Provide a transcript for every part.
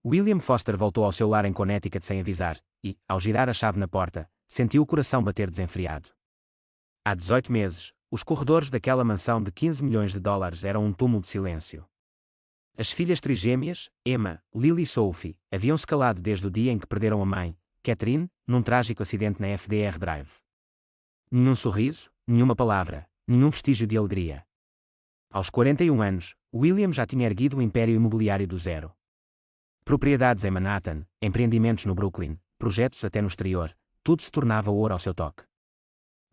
William Foster voltou ao seu lar em Connecticut sem avisar, e, ao girar a chave na porta, sentiu o coração bater desenfreado. Há 18 meses, os corredores daquela mansão de 15 milhões de dólares eram um túmulo de silêncio. As filhas trigêmeas, Emma, Lily e Sophie, haviam-se calado desde o dia em que perderam a mãe, Catherine, num trágico acidente na FDR Drive. Nenhum sorriso, nenhuma palavra, nenhum vestígio de alegria. Aos 41 anos, William já tinha erguido o império imobiliário do zero. Propriedades em Manhattan, empreendimentos no Brooklyn, projetos até no exterior, tudo se tornava ouro ao seu toque.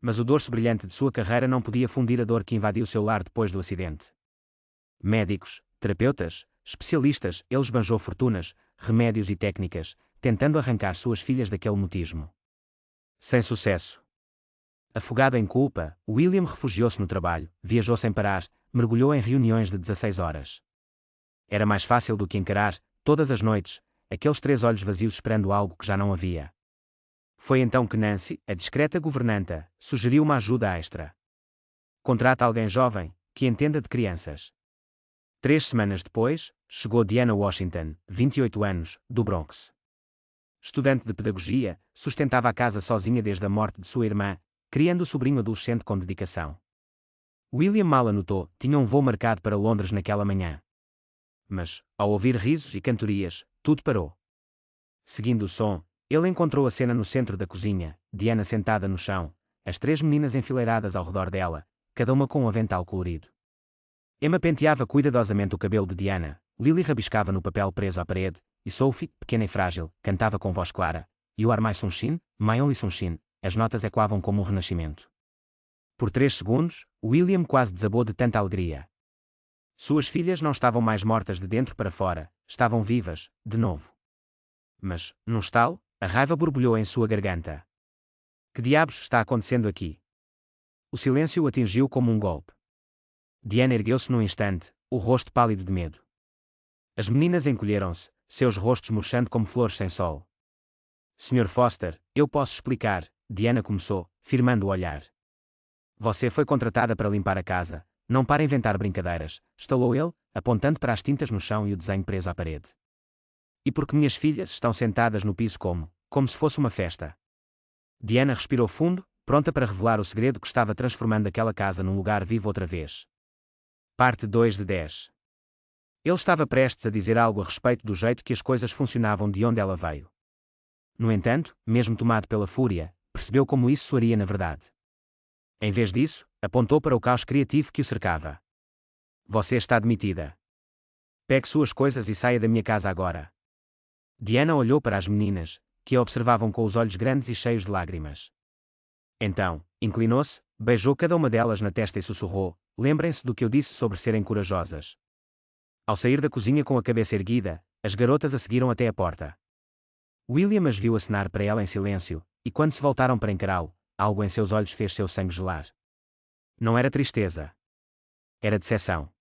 Mas o dorso brilhante de sua carreira não podia fundir a dor que invadiu seu lar depois do acidente. Médicos, terapeutas, especialistas, ele esbanjou fortunas, remédios e técnicas, tentando arrancar suas filhas daquele mutismo. Sem sucesso. Afogado em culpa, William refugiou-se no trabalho, viajou sem parar, mergulhou em reuniões de 16 horas. Era mais fácil do que encarar, todas as noites, aqueles 3 olhos vazios esperando algo que já não havia. Foi então que Nancy, a discreta governanta, sugeriu uma ajuda extra. Contrata alguém jovem, que entenda de crianças. 3 semanas depois, chegou Diana Washington, 28 anos, do Bronx. Estudante de pedagogia, sustentava a casa sozinha desde a morte de sua irmã, criando o sobrinho adolescente com dedicação. William mal anotou, tinha um voo marcado para Londres naquela manhã. Mas, ao ouvir risos e cantorias, tudo parou. Seguindo o som, ele encontrou a cena no centro da cozinha, Diana sentada no chão, as 3 meninas enfileiradas ao redor dela, cada uma com um avental colorido. Emma penteava cuidadosamente o cabelo de Diana, Lily rabiscava no papel preso à parede, e Sophie, pequena e frágil, cantava com voz clara. You are my sunshine, my only sunshine. As notas ecoavam como um renascimento. Por 3 segundos, William quase desabou de tanta alegria. Suas filhas não estavam mais mortas de dentro para fora, estavam vivas, de novo. Mas, num estalo, a raiva borbulhou em sua garganta. Que diabos está acontecendo aqui? O silêncio o atingiu como um golpe. Diana ergueu-se num instante, o rosto pálido de medo. As meninas encolheram-se, seus rostos murchando como flores sem sol. Sr. Foster, eu posso explicar, Diana começou, firmando o olhar. Você foi contratada para limpar a casa, não para inventar brincadeiras, estalou ele, apontando para as tintas no chão e o desenho preso à parede. E porque minhas filhas estão sentadas no piso como se fosse uma festa. Diana respirou fundo, pronta para revelar o segredo que estava transformando aquela casa num lugar vivo outra vez. Parte 2 de 10. Ele estava prestes a dizer algo a respeito do jeito que as coisas funcionavam de onde ela veio. No entanto, mesmo tomado pela fúria, percebeu como isso soaria na verdade. Em vez disso, apontou para o caos criativo que o cercava. Você está demitida. Pegue suas coisas e saia da minha casa agora. Diana olhou para as meninas, que a observavam com os olhos grandes e cheios de lágrimas. Então, inclinou-se, beijou cada uma delas na testa e sussurrou: lembrem-se do que eu disse sobre serem corajosas. Ao sair da cozinha com a cabeça erguida, as garotas a seguiram até a porta. William as viu acenar para ela em silêncio, e quando se voltaram para encará-lo, algo em seus olhos fez seu sangue gelar. Não era tristeza. Era decepção.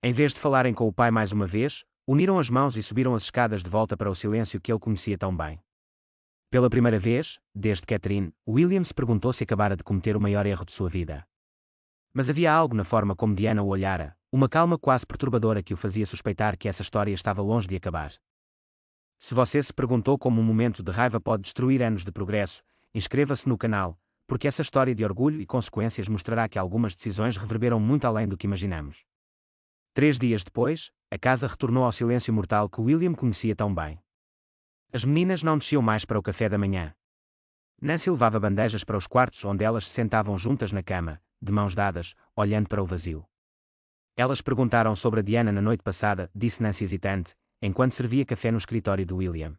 Em vez de falarem com o pai mais uma vez, uniram as mãos e subiram as escadas de volta para o silêncio que ele conhecia tão bem. Pela primeira vez, desde Catherine, William se perguntou se acabara de cometer o maior erro de sua vida. Mas havia algo na forma como Diana o olhara, uma calma quase perturbadora que o fazia suspeitar que essa história estava longe de acabar. Se você se perguntou como um momento de raiva pode destruir anos de progresso, inscreva-se no canal, porque essa história de orgulho e consequências mostrará que algumas decisões reverberam muito além do que imaginamos. 3 dias depois, a casa retornou ao silêncio mortal que William conhecia tão bem. As meninas não desciam mais para o café da manhã. Nancy levava bandejas para os quartos onde elas se sentavam juntas na cama, de mãos dadas, olhando para o vazio. Elas perguntaram sobre a Diana na noite passada, disse Nancy hesitante, enquanto servia café no escritório de William.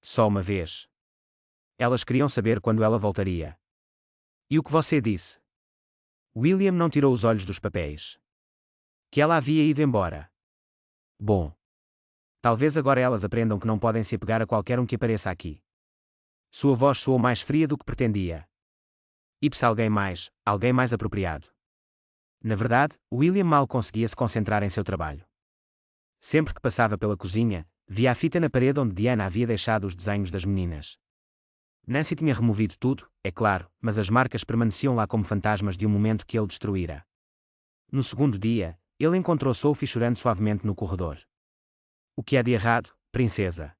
Só uma vez. Elas queriam saber quando ela voltaria. E o que você disse? William não tirou os olhos dos papéis. Que ela havia ido embora. Bom. Talvez agora elas aprendam que não podem se apegar a qualquer um que apareça aqui. Sua voz soou mais fria do que pretendia. E alguém mais apropriado. Na verdade, William mal conseguia se concentrar em seu trabalho. Sempre que passava pela cozinha, via a fita na parede onde Diana havia deixado os desenhos das meninas. Nancy tinha removido tudo, é claro, mas as marcas permaneciam lá como fantasmas de um momento que ele destruíra. No segundo dia, ele encontrou Sophie chorando suavemente no corredor. O que há de errado? princesa.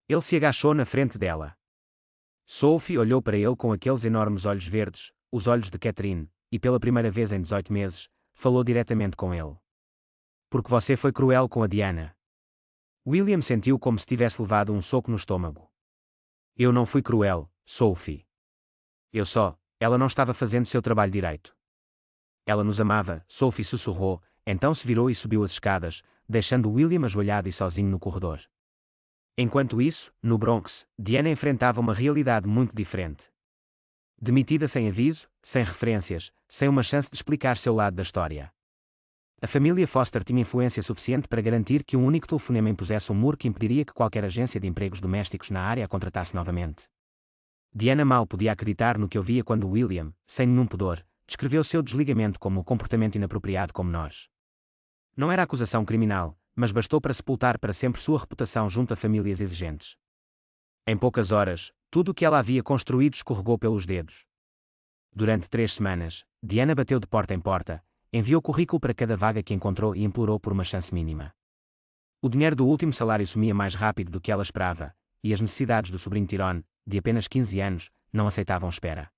Ele se agachou na frente dela. Sophie olhou para ele com aqueles enormes olhos verdes, os olhos de Catherine, e pela primeira vez em 18 meses, falou diretamente com ele. Porque você foi cruel com a Diana. William sentiu como se tivesse levado um soco no estômago. Eu não fui cruel, Sophie. Ela não estava fazendo seu trabalho direito. Ela nos amava, Sophie sussurrou, então se virou e subiu as escadas, deixando William ajoelhado e sozinho no corredor. Enquanto isso, no Bronx, Diana enfrentava uma realidade muito diferente. Demitida sem aviso, sem referências, sem uma chance de explicar seu lado da história. A família Foster tinha influência suficiente para garantir que um único telefonema impusesse um muro que impediria que qualquer agência de empregos domésticos na área a contratasse novamente. Diana mal podia acreditar no que ouvia quando William, sem nenhum pudor, descreveu seu desligamento como um comportamento inapropriado como nós. Não era acusação criminal, mas bastou para sepultar para sempre sua reputação junto a famílias exigentes. Em poucas horas, tudo o que ela havia construído escorregou pelos dedos. Durante 3 semanas, Diana bateu de porta em porta, enviou currículo para cada vaga que encontrou e implorou por uma chance mínima. O dinheiro do último salário sumia mais rápido do que ela esperava, e as necessidades do sobrinho Tyrone, de apenas 15 anos, não aceitavam espera.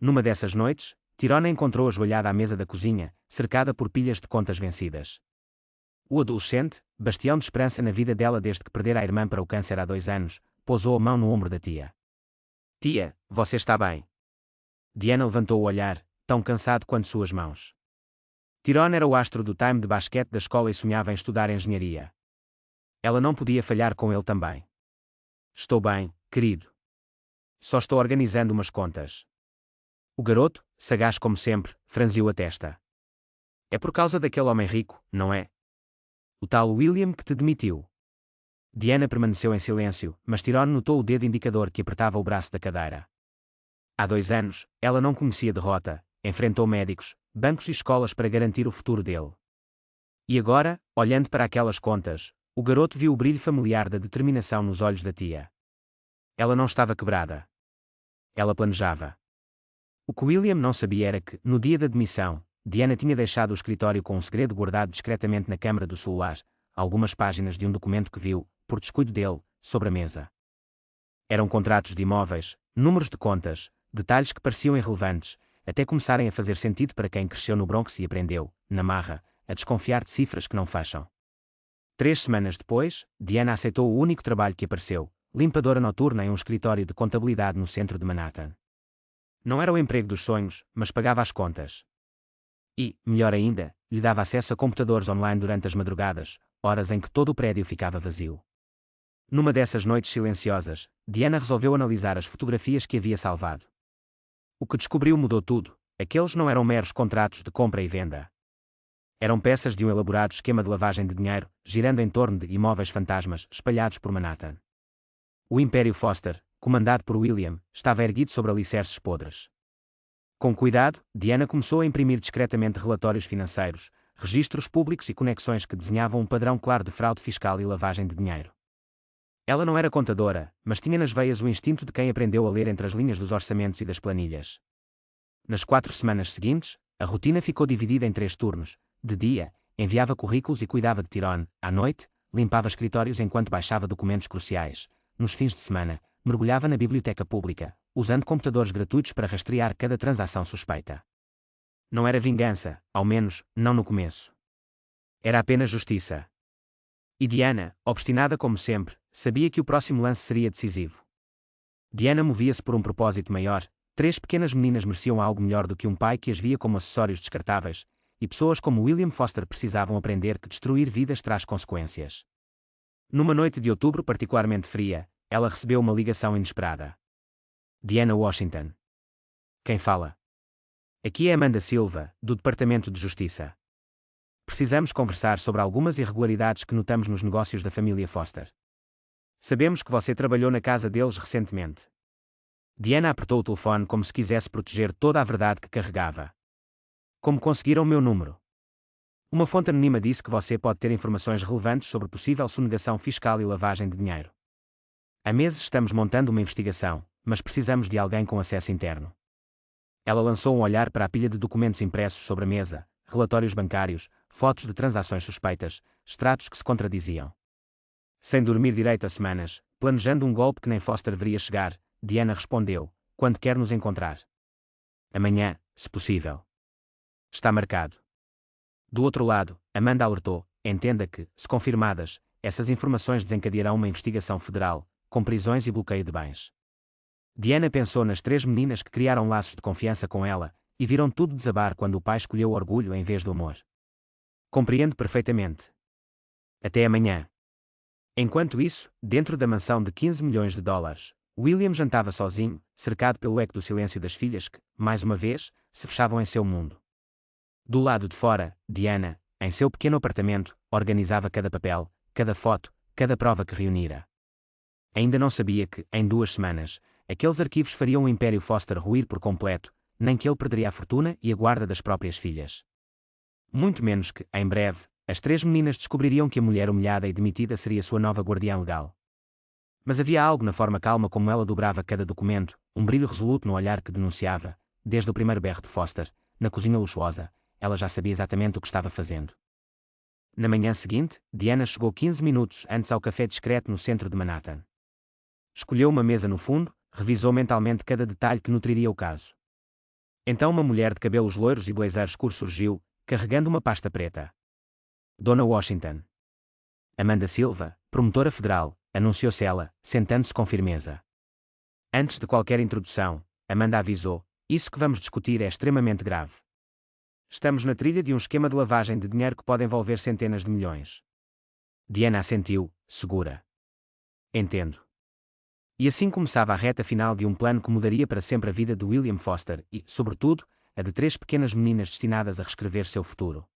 Numa dessas noites, Tyrone a encontrou ajoelhada à mesa da cozinha, cercada por pilhas de contas vencidas. O adolescente, bastião de esperança na vida dela desde que perdera a irmã para o câncer há 2 anos, pousou a mão no ombro da tia. Tia, você está bem? Diana levantou o olhar, tão cansado quanto suas mãos. Tyrone era o astro do time de basquete da escola e sonhava em estudar engenharia. Ela não podia falhar com ele também. Estou bem, querido. Só estou organizando umas contas. O garoto, sagaz como sempre, franziu a testa. É por causa daquele homem rico, não é? O tal William que te demitiu. Diana permaneceu em silêncio, mas Tyrone notou o dedo indicador que apertava o braço da cadeira. Há 2 anos, ela não conhecia derrota, enfrentou médicos, bancos e escolas para garantir o futuro dele. E agora, olhando para aquelas contas, o garoto viu o brilho familiar da determinação nos olhos da tia. Ela não estava quebrada. Ela planejava. O que William não sabia era que, no dia da demissão, Diana tinha deixado o escritório com um segredo guardado discretamente na câmara do celular, algumas páginas de um documento que viu, por descuido dele, sobre a mesa. Eram contratos de imóveis, números de contas, detalhes que pareciam irrelevantes, até começarem a fazer sentido para quem cresceu no Bronx e aprendeu, na marra, a desconfiar de cifras que não fecham. 3 semanas depois, Diana aceitou o único trabalho que apareceu, limpadora noturna em um escritório de contabilidade no centro de Manhattan. Não era o emprego dos sonhos, mas pagava as contas. E, melhor ainda, lhe dava acesso a computadores online durante as madrugadas, horas em que todo o prédio ficava vazio. Numa dessas noites silenciosas, Diana resolveu analisar as fotografias que havia salvado. O que descobriu mudou tudo. Aqueles não eram meros contratos de compra e venda. Eram peças de um elaborado esquema de lavagem de dinheiro, girando em torno de imóveis fantasmas espalhados por Manhattan. O Império Foster, comandado por William, estava erguido sobre alicerces podres. Com cuidado, Diana começou a imprimir discretamente relatórios financeiros, registros públicos e conexões que desenhavam um padrão claro de fraude fiscal e lavagem de dinheiro. Ela não era contadora, mas tinha nas veias o instinto de quem aprendeu a ler entre as linhas dos orçamentos e das planilhas. Nas 4 semanas seguintes, a rotina ficou dividida em 3 turnos. De dia, enviava currículos e cuidava de Tyrone. À noite, limpava escritórios enquanto baixava documentos cruciais. Nos fins de semana, mergulhava na biblioteca pública, usando computadores gratuitos para rastrear cada transação suspeita. Não era vingança, ao menos, não no começo. Era apenas justiça. E Diana, obstinada como sempre, sabia que o próximo lance seria decisivo. Diana movia-se por um propósito maior. 3 pequenas meninas mereciam algo melhor do que um pai que as via como acessórios descartáveis, e pessoas como William Foster precisavam aprender que destruir vidas traz consequências. Numa noite de outubro particularmente fria, ela recebeu uma ligação inesperada. Diana Washington. Quem fala? Aqui é Amanda Silva, do Departamento de Justiça. Precisamos conversar sobre algumas irregularidades que notamos nos negócios da família Foster. Sabemos que você trabalhou na casa deles recentemente. Diana apertou o telefone como se quisesse proteger toda a verdade que carregava. Como conseguiram o meu número? Uma fonte anônima disse que você pode ter informações relevantes sobre possível sonegação fiscal e lavagem de dinheiro. Há meses estamos montando uma investigação, mas precisamos de alguém com acesso interno. Ela lançou um olhar para a pilha de documentos impressos sobre a mesa, relatórios bancários, fotos de transações suspeitas, extratos que se contradiziam. Sem dormir direito há semanas, planejando um golpe que nem Foster veria chegar, Diana respondeu: quando quer nos encontrar? Amanhã, se possível. Está marcado. Do outro lado, Amanda alertou: entenda que, se confirmadas, essas informações desencadearão uma investigação federal, com prisões e bloqueio de bens. Diana pensou nas 3 meninas que criaram laços de confiança com ela, e viram tudo desabar quando o pai escolheu o orgulho em vez do amor. Compreendo perfeitamente. Até amanhã. Enquanto isso, dentro da mansão de 15 milhões de dólares, William jantava sozinho, cercado pelo eco do silêncio das filhas que, mais uma vez, se fechavam em seu mundo. Do lado de fora, Diana, em seu pequeno apartamento, organizava cada papel, cada foto, cada prova que reunira. Ainda não sabia que, em 2 semanas, aqueles arquivos fariam o Império Foster ruir por completo, nem que ele perderia a fortuna e a guarda das próprias filhas. Muito menos que, em breve, as 3 meninas descobririam que a mulher humilhada e demitida seria sua nova guardiã legal. Mas havia algo na forma calma como ela dobrava cada documento, um brilho resoluto no olhar que denunciava, desde o primeiro berro de Foster, na cozinha luxuosa, ela já sabia exatamente o que estava fazendo. Na manhã seguinte, Diana chegou 15 minutos antes ao café discreto no centro de Manhattan. Escolheu uma mesa no fundo, revisou mentalmente cada detalhe que nutriria o caso. Então uma mulher de cabelos loiros e blazer escuro surgiu, carregando uma pasta preta. Dona Washington. Amanda Silva, promotora federal, anunciou-se ela, sentando-se com firmeza. Antes de qualquer introdução, Amanda avisou: isso que vamos discutir é extremamente grave. Estamos na trilha de um esquema de lavagem de dinheiro que pode envolver centenas de milhões. Diana assentiu, segura. Entendo. E assim começava a reta final de um plano que mudaria para sempre a vida de William Foster e, sobretudo, a de 3 pequenas meninas destinadas a reescrever seu futuro.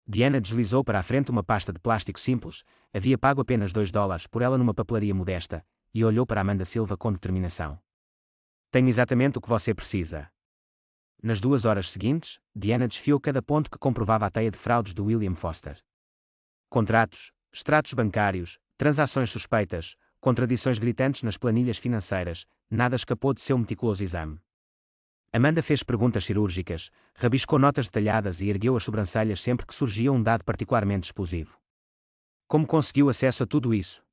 Diana deslizou para a frente uma pasta de plástico simples, havia pago apenas $2 por ela numa papelaria modesta, e olhou para Amanda Silva com determinação. Tenho exatamente o que você precisa. Nas 2 horas seguintes, Diana desfiou cada ponto que comprovava a teia de fraudes do William Foster. Contratos, extratos bancários, transações suspeitas, contradições gritantes nas planilhas financeiras, nada escapou de seu meticuloso exame. Amanda fez perguntas cirúrgicas, rabiscou notas detalhadas e ergueu as sobrancelhas sempre que surgia um dado particularmente explosivo. Como conseguiu acesso a tudo isso?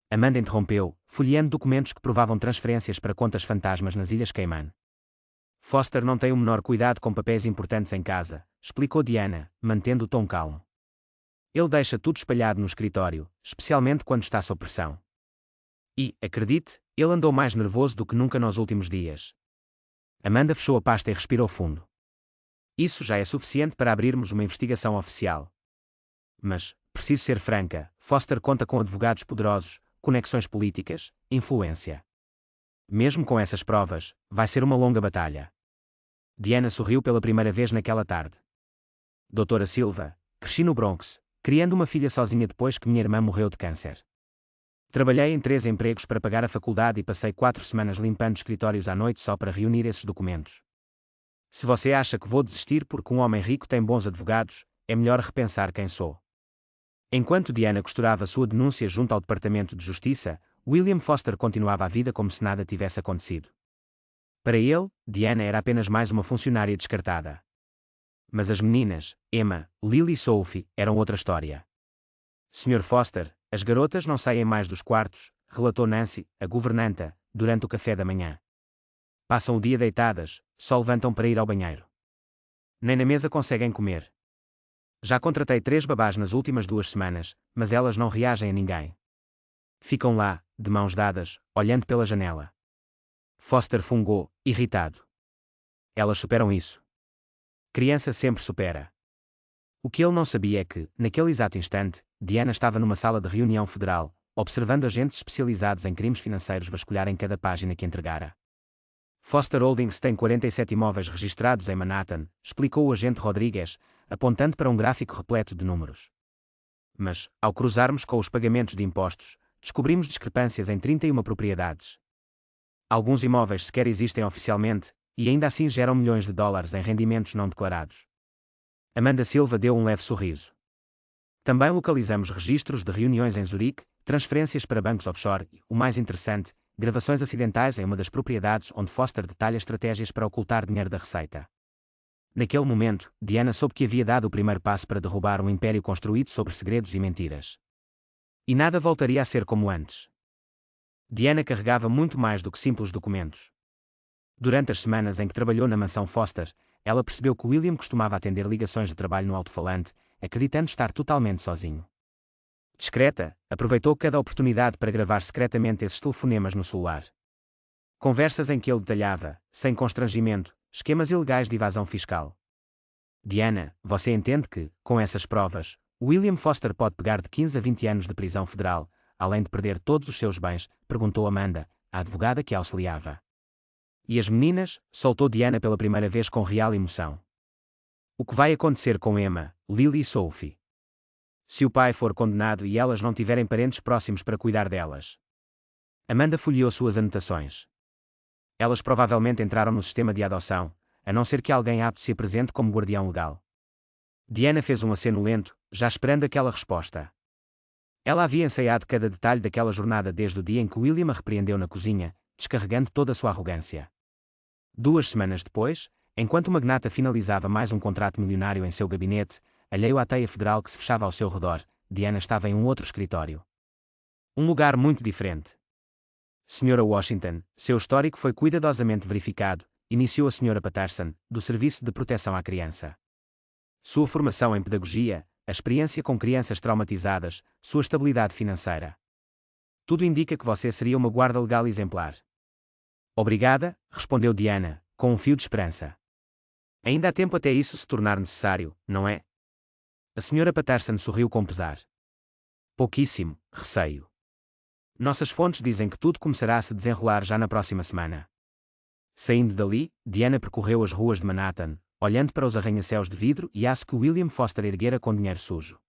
Amanda interrompeu, folheando documentos que provavam transferências para contas fantasmas nas Ilhas Cayman. Foster não tem o menor cuidado com papéis importantes em casa, explicou Diana, mantendo o tom calmo. Ele deixa tudo espalhado no escritório, especialmente quando está sob pressão. E, acredite, ele andou mais nervoso do que nunca nos últimos dias. Amanda fechou a pasta e respirou fundo. Isso já é suficiente para abrirmos uma investigação oficial. Mas, preciso ser franca, Foster conta com advogados poderosos, conexões políticas, influência. Mesmo com essas provas, vai ser uma longa batalha. Diana sorriu pela primeira vez naquela tarde. Doutora Silva, cresci no Bronx, criando uma filha sozinha depois que minha irmã morreu de câncer. Trabalhei em 3 empregos para pagar a faculdade e passei 4 semanas limpando escritórios à noite só para reunir esses documentos. Se você acha que vou desistir porque um homem rico tem bons advogados, é melhor repensar quem sou. Enquanto Diana costurava sua denúncia junto ao Departamento de Justiça, William Foster continuava a vida como se nada tivesse acontecido. Para ele, Diana era apenas mais uma funcionária descartada. Mas as meninas, Emma, Lily e Sophie, eram outra história. Sr. Foster, as garotas não saem mais dos quartos, relatou Nancy, a governanta, durante o café da manhã. Passam o dia deitadas, só levantam para ir ao banheiro. Nem na mesa conseguem comer. Já contratei 3 babás nas últimas 2 semanas, mas elas não reagem a ninguém. Ficam lá, de mãos dadas, olhando pela janela. Foster fungou, irritado. Elas superam isso. Criança sempre supera. O que ele não sabia é que, naquele exato instante, Diana estava numa sala de reunião federal, observando agentes especializados em crimes financeiros vasculharem cada página que entregara. Foster Holdings tem 47 imóveis registrados em Manhattan, explicou o agente Rodrigues, apontando para um gráfico repleto de números. Mas, ao cruzarmos com os pagamentos de impostos, descobrimos discrepâncias em 31 propriedades. Alguns imóveis sequer existem oficialmente, e ainda assim geram milhões de dólares em rendimentos não declarados. Amanda Silva deu um leve sorriso. Também localizamos registros de reuniões em Zurique, transferências para bancos offshore e, o mais interessante, gravações acidentais em uma das propriedades onde Foster detalha estratégias para ocultar dinheiro da receita. Naquele momento, Diana soube que havia dado o primeiro passo para derrubar um império construído sobre segredos e mentiras. E nada voltaria a ser como antes. Diana carregava muito mais do que simples documentos. Durante as semanas em que trabalhou na mansão Foster, ela percebeu que William costumava atender ligações de trabalho no alto-falante, acreditando estar totalmente sozinho. Discreta, aproveitou cada oportunidade para gravar secretamente esses telefonemas no celular. Conversas em que ele detalhava, sem constrangimento, esquemas ilegais de evasão fiscal. Diana, você entende que, com essas provas, William Foster pode pegar de 15 a 20 anos de prisão federal, além de perder todos os seus bens? Perguntou Amanda, a advogada que a auxiliava. E as meninas? Soltou Diana pela primeira vez com real emoção. O que vai acontecer com Emma, Lily e Sophie? Se o pai for condenado e elas não tiverem parentes próximos para cuidar delas? Amanda folheou suas anotações. Elas provavelmente entraram no sistema de adoção, a não ser que alguém apto se apresente como guardião legal. Diana fez um aceno lento, já esperando aquela resposta. Ela havia ensaiado cada detalhe daquela jornada desde o dia em que William a repreendeu na cozinha, descarregando toda a sua arrogância. 2 semanas depois, enquanto o magnata finalizava mais um contrato milionário em seu gabinete, alheio à teia federal que se fechava ao seu redor, Diana estava em um outro escritório. Um lugar muito diferente. Sra. Washington, seu histórico foi cuidadosamente verificado, iniciou a Sra. Patterson, do Serviço de Proteção à Criança. Sua formação em pedagogia, a experiência com crianças traumatizadas, sua estabilidade financeira. Tudo indica que você seria uma guarda legal exemplar. Obrigada, respondeu Diana, com um fio de esperança. Ainda há tempo até isso se tornar necessário, não é? A Sra. Patterson sorriu com pesar. Pouquíssimo, receio. Nossas fontes dizem que tudo começará a se desenrolar já na próxima semana. Saindo dali, Diana percorreu as ruas de Manhattan, olhando para os arranha-céus de vidro e aço que William Foster erguera com dinheiro sujo.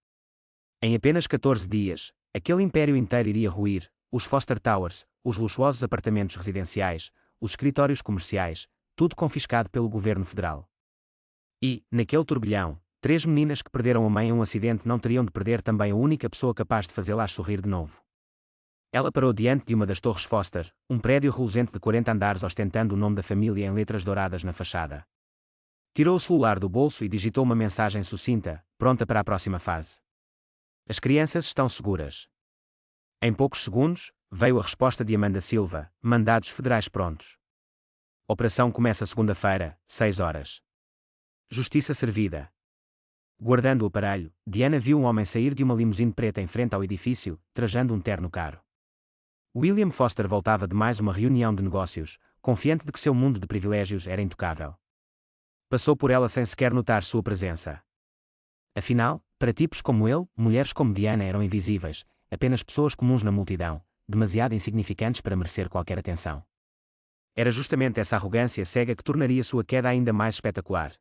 Em apenas 14 dias, aquele império inteiro iria ruir, os Foster Towers, os luxuosos apartamentos residenciais, os escritórios comerciais, tudo confiscado pelo governo federal. E, naquele turbilhão, 3 meninas que perderam a mãe em um acidente não teriam de perder também a única pessoa capaz de fazê-las sorrir de novo. Ela parou diante de uma das torres Foster, um prédio reluzente de 40 andares ostentando o nome da família em letras douradas na fachada. Tirou o celular do bolso e digitou uma mensagem sucinta, pronta para a próxima fase. As crianças estão seguras. Em poucos segundos, veio a resposta de Amanda Silva, mandados federais prontos. Operação começa segunda-feira, 6 horas. Justiça servida. Guardando o aparelho, Diana viu um homem sair de uma limusine preta em frente ao edifício, trajando um terno caro. William Foster voltava de mais uma reunião de negócios, confiante de que seu mundo de privilégios era intocável. Passou por ela sem sequer notar sua presença. Afinal, para tipos como ele, mulheres como Diana eram invisíveis, apenas pessoas comuns na multidão, demasiado insignificantes para merecer qualquer atenção. Era justamente essa arrogância cega que tornaria sua queda ainda mais espetacular.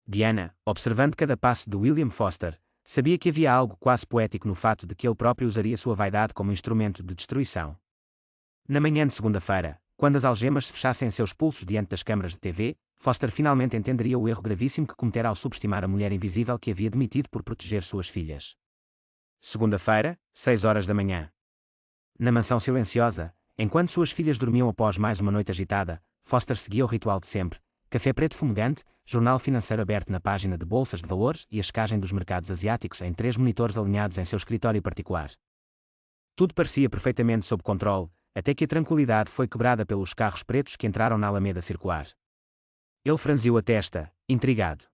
Diana, observando cada passo de William Foster, sabia que havia algo quase poético no fato de que ele próprio usaria sua vaidade como instrumento de destruição. Na manhã de segunda-feira, quando as algemas se fechassem em seus pulsos diante das câmaras de TV, Foster finalmente entenderia o erro gravíssimo que cometera ao subestimar a mulher invisível que havia demitido por proteger suas filhas. Segunda-feira, 6 horas da manhã. Na mansão silenciosa, enquanto suas filhas dormiam após mais uma noite agitada, Foster seguia o ritual de sempre: café preto fumegante, jornal financeiro aberto na página de bolsas de valores e a checagem dos mercados asiáticos em 3 monitores alinhados em seu escritório particular. Tudo parecia perfeitamente sob controle, até que a tranquilidade foi quebrada pelos carros pretos que entraram na alameda circular. Ele franziu a testa, intrigado.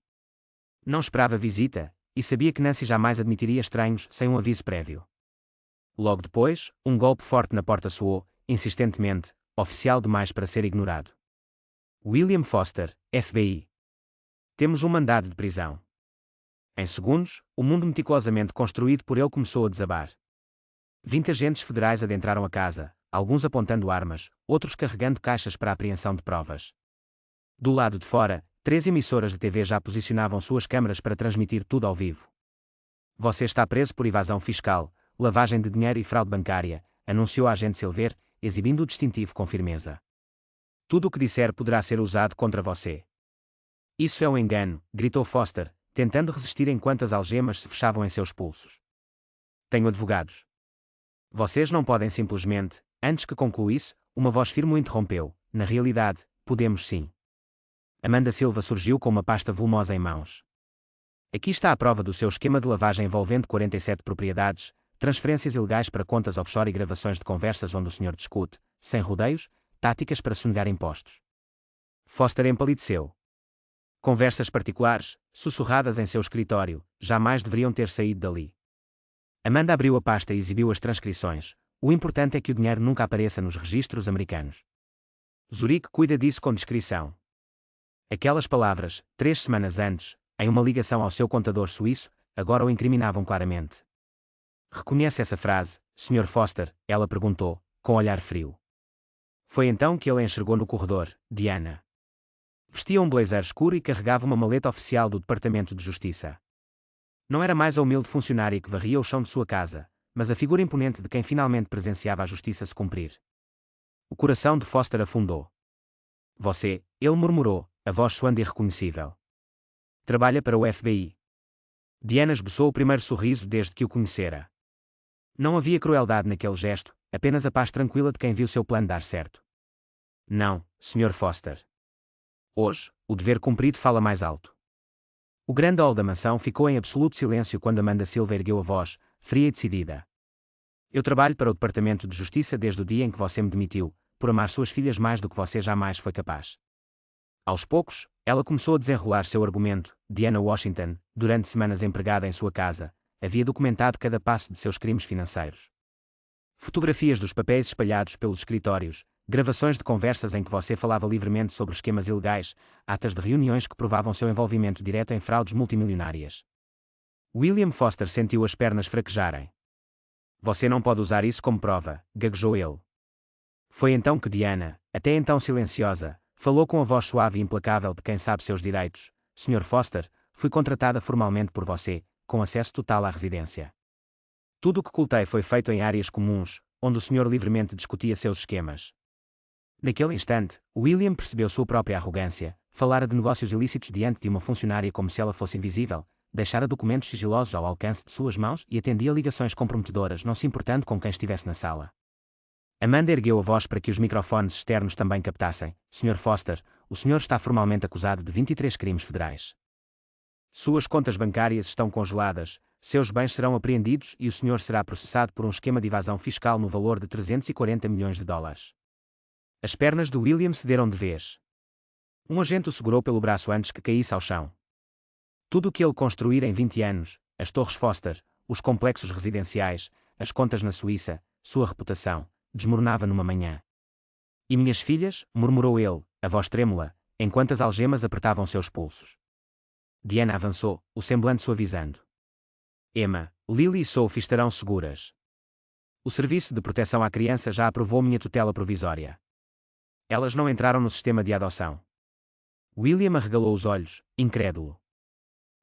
Não esperava visita, e sabia que Nancy jamais admitiria estranhos sem um aviso prévio. Logo depois, um golpe forte na porta soou, insistentemente, oficial demais para ser ignorado. William Foster, FBI. Temos um mandado de prisão. Em segundos, o mundo meticulosamente construído por ele começou a desabar. 20 agentes federais adentraram a casa, alguns apontando armas, outros carregando caixas para a apreensão de provas. Do lado de fora, 3 emissoras de TV já posicionavam suas câmaras para transmitir tudo ao vivo. Você está preso por evasão fiscal, lavagem de dinheiro e fraude bancária, anunciou a agente Silver, exibindo o distintivo com firmeza. Tudo o que disser poderá ser usado contra você. Isso é um engano, gritou Foster, tentando resistir enquanto as algemas se fechavam em seus pulsos. Tenho advogados. Vocês não podem simplesmente. Antes que concluísse, uma voz firme o interrompeu. Na realidade, podemos sim. Amanda Silva surgiu com uma pasta volumosa em mãos. Aqui está a prova do seu esquema de lavagem envolvendo 47 propriedades, transferências ilegais para contas offshore e gravações de conversas onde o senhor discute, sem rodeios, táticas para sonegar impostos. Foster empalideceu. Conversas particulares, sussurradas em seu escritório, jamais deveriam ter saído dali. Amanda abriu a pasta e exibiu as transcrições. O importante é que o dinheiro nunca apareça nos registros americanos. Zurique cuida disso com discrição. Aquelas palavras, 3 semanas antes, em uma ligação ao seu contador suíço, agora o incriminavam claramente. Reconhece essa frase, Sr. Foster? Ela perguntou, com olhar frio. Foi então que ele a enxergou no corredor, Diana. Vestia um blazer escuro e carregava uma maleta oficial do Departamento de Justiça. Não era mais a humilde funcionária que varria o chão de sua casa, mas a figura imponente de quem finalmente presenciava a justiça se cumprir. O coração de Foster afundou. Você, ele murmurou, a voz soando irreconhecível. Trabalha para o FBI. Diana esboçou o primeiro sorriso desde que o conhecera. Não havia crueldade naquele gesto, apenas a paz tranquila de quem viu seu plano dar certo. Não, Sr. Foster. Hoje, o dever cumprido fala mais alto. O grande hall da mansão ficou em absoluto silêncio quando Amanda Silva ergueu a voz, fria e decidida. Eu trabalho para o Departamento de Justiça desde o dia em que você me demitiu, por amar suas filhas mais do que você jamais foi capaz. Aos poucos, ela começou a desenrolar seu argumento. Diana Washington, durante semanas empregada em sua casa, havia documentado cada passo de seus crimes financeiros. Fotografias dos papéis espalhados pelos escritórios, gravações de conversas em que você falava livremente sobre esquemas ilegais, atas de reuniões que provavam seu envolvimento direto em fraudes multimilionárias. William Foster sentiu as pernas fraquejarem. Você não pode usar isso como prova, gaguejou ele. Foi então que Diana, até então silenciosa, falou com a voz suave e implacável de quem sabe seus direitos. Sr. Foster, fui contratada formalmente por você, com acesso total à residência. Tudo o que ocultei foi feito em áreas comuns, onde o senhor livremente discutia seus esquemas. Naquele instante, William percebeu sua própria arrogância, falara de negócios ilícitos diante de uma funcionária como se ela fosse invisível, deixara documentos sigilosos ao alcance de suas mãos e atendia ligações comprometedoras não se importando com quem estivesse na sala. Amanda ergueu a voz para que os microfones externos também captassem. Sr. Foster, o senhor está formalmente acusado de 23 crimes federais. Suas contas bancárias estão congeladas, seus bens serão apreendidos e o senhor será processado por um esquema de evasão fiscal no valor de 340 milhões de dólares. As pernas de William cederam de vez. Um agente o segurou pelo braço antes que caísse ao chão. Tudo o que ele construíra em 20 anos, as torres Foster, os complexos residenciais, as contas na Suíça, sua reputação, desmoronava numa manhã. E minhas filhas, murmurou ele, a voz trêmula, enquanto as algemas apertavam seus pulsos. Diana avançou, o semblante suavizando. Emma, Lily e Sophie estarão seguras. O Serviço de Proteção à Criança já aprovou minha tutela provisória. Elas não entraram no sistema de adoção. William arregalou os olhos, incrédulo.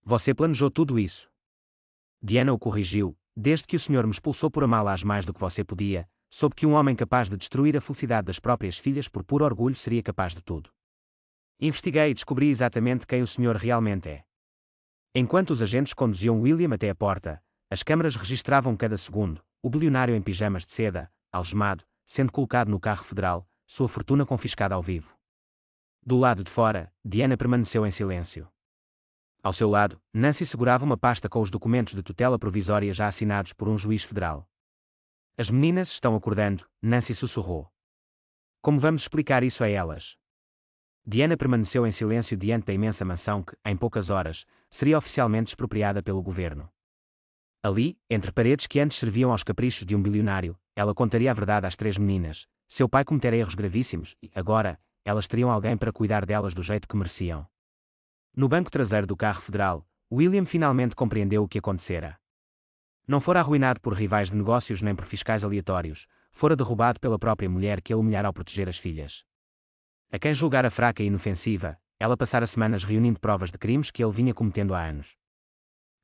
Você planejou tudo isso? Diana o corrigiu, desde que o senhor me expulsou por amá-las mais do que você podia, soube que um homem capaz de destruir a felicidade das próprias filhas por puro orgulho seria capaz de tudo. Investiguei e descobri exatamente quem o senhor realmente é. Enquanto os agentes conduziam William até a porta, as câmaras registravam cada segundo, o bilionário em pijamas de seda, algemado, sendo colocado no carro federal, sua fortuna confiscada ao vivo. Do lado de fora, Diana permaneceu em silêncio. Ao seu lado, Nancy segurava uma pasta com os documentos de tutela provisória já assinados por um juiz federal. As meninas estão acordando, Nancy sussurrou. Como vamos explicar isso a elas? Diana permaneceu em silêncio diante da imensa mansão que, em poucas horas, seria oficialmente expropriada pelo governo. Ali, entre paredes que antes serviam aos caprichos de um bilionário, ela contaria a verdade às 3 meninas. Seu pai cometera erros gravíssimos e, agora, elas teriam alguém para cuidar delas do jeito que mereciam. No banco traseiro do carro federal, William finalmente compreendeu o que acontecera. Não fora arruinado por rivais de negócios nem por fiscais aleatórios, fora derrubado pela própria mulher que ele humilhara ao proteger as filhas. A quem julgara fraca e inofensiva, ela passara semanas reunindo provas de crimes que ele vinha cometendo há anos.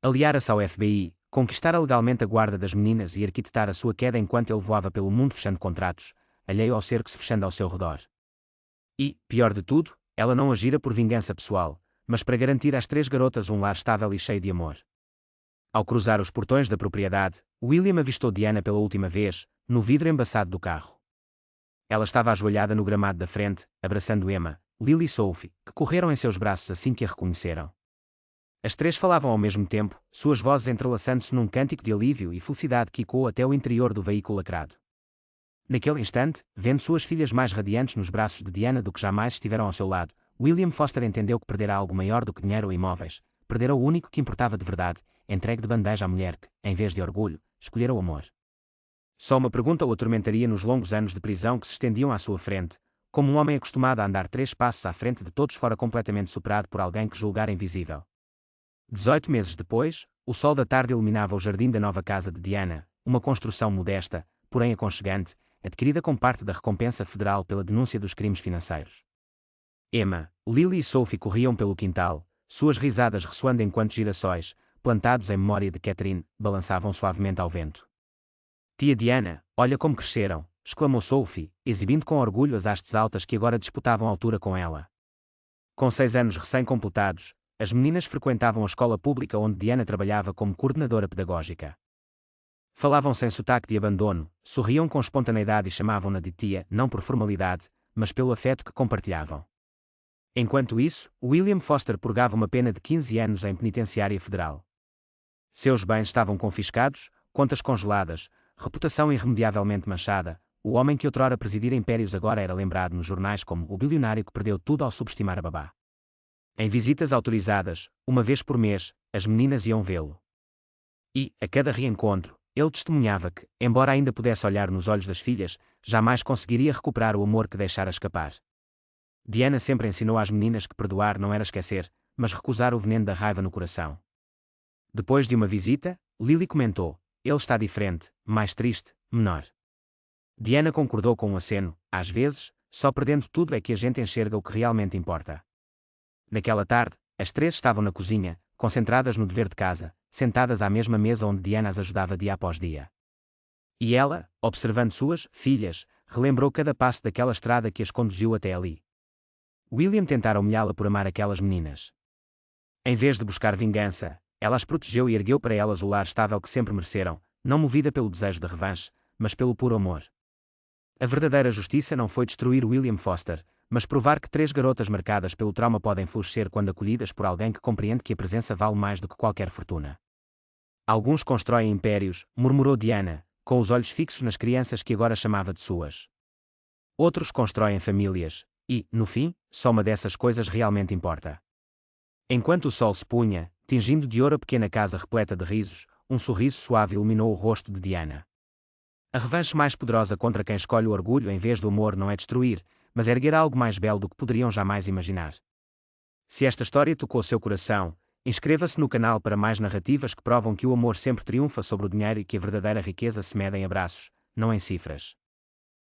Aliara-se ao FBI, conquistara legalmente a guarda das meninas e arquitetar a sua queda enquanto ele voava pelo mundo fechando contratos, alheio ao cerco se fechando ao seu redor. E, pior de tudo, ela não agira por vingança pessoal, mas para garantir às 3 garotas um lar estável e cheio de amor. Ao cruzar os portões da propriedade, William avistou Diana pela última vez, no vidro embaçado do carro. Ela estava ajoelhada no gramado da frente, abraçando Emma, Lily e Sophie, que correram em seus braços assim que a reconheceram. As três falavam ao mesmo tempo, suas vozes entrelaçando-se num cântico de alívio e felicidade que ecoou até o interior do veículo lacrado. Naquele instante, vendo suas filhas mais radiantes nos braços de Diana do que jamais estiveram ao seu lado, William Foster entendeu que perdera algo maior do que dinheiro ou imóveis, perdera o único que importava de verdade, entregue de bandeja à mulher que, em vez de orgulho, escolhera o amor. Só uma pergunta o atormentaria nos longos anos de prisão que se estendiam à sua frente, como um homem acostumado a andar 3 passos à frente de todos fora completamente superado por alguém que julgara invisível. 18 meses depois, o sol da tarde iluminava o jardim da nova casa de Diana, uma construção modesta, porém aconchegante, adquirida com parte da recompensa federal pela denúncia dos crimes financeiros. Emma, Lily e Sophie corriam pelo quintal, suas risadas ressoando enquanto girassóis, plantados em memória de Catherine, balançavam suavemente ao vento. Tia Diana, olha como cresceram, exclamou Sophie, exibindo com orgulho as hastes altas que agora disputavam altura com ela. Com 6 anos recém-completados, as meninas frequentavam a escola pública onde Diana trabalhava como coordenadora pedagógica. Falavam sem sotaque de abandono, sorriam com espontaneidade e chamavam-na de tia, não por formalidade, mas pelo afeto que compartilhavam. Enquanto isso, William Foster purgava uma pena de 15 anos em penitenciária federal. Seus bens estavam confiscados, contas congeladas, reputação irremediavelmente manchada. O homem que outrora presidira impérios agora era lembrado nos jornais como o bilionário que perdeu tudo ao subestimar a babá. Em visitas autorizadas, uma vez por mês, as meninas iam vê-lo. E, a cada reencontro, ele testemunhava que, embora ainda pudesse olhar nos olhos das filhas, jamais conseguiria recuperar o amor que deixara escapar. Diana sempre ensinou às meninas que perdoar não era esquecer, mas recusar o veneno da raiva no coração. Depois de uma visita, Lily comentou: ele está diferente, mais triste, menor. Diana concordou com um aceno: às vezes, só perdendo tudo é que a gente enxerga o que realmente importa. Naquela tarde, as três estavam na cozinha, concentradas no dever de casa, sentadas à mesma mesa onde Diana as ajudava dia após dia. E ela, observando suas filhas, relembrou cada passo daquela estrada que as conduziu até ali. William tentara humilhá-la por amar aquelas meninas. Em vez de buscar vingança, ela as protegeu e ergueu para elas o lar estável que sempre mereceram, não movida pelo desejo de revanche, mas pelo puro amor. A verdadeira justiça não foi destruir William Foster, mas provar que 3 garotas marcadas pelo trauma podem florescer quando acolhidas por alguém que compreende que a presença vale mais do que qualquer fortuna. Alguns constroem impérios, murmurou Diana, com os olhos fixos nas crianças que agora chamava de suas. Outros constroem famílias, e, no fim, só uma dessas coisas realmente importa. Enquanto o sol se punha, tingindo de ouro a pequena casa repleta de risos, um sorriso suave iluminou o rosto de Diana. A revanche mais poderosa contra quem escolhe o orgulho em vez do amor não é destruir, mas erguer algo mais belo do que poderiam jamais imaginar. Se esta história tocou seu coração, inscreva-se no canal para mais narrativas que provam que o amor sempre triunfa sobre o dinheiro e que a verdadeira riqueza se mede em abraços, não em cifras.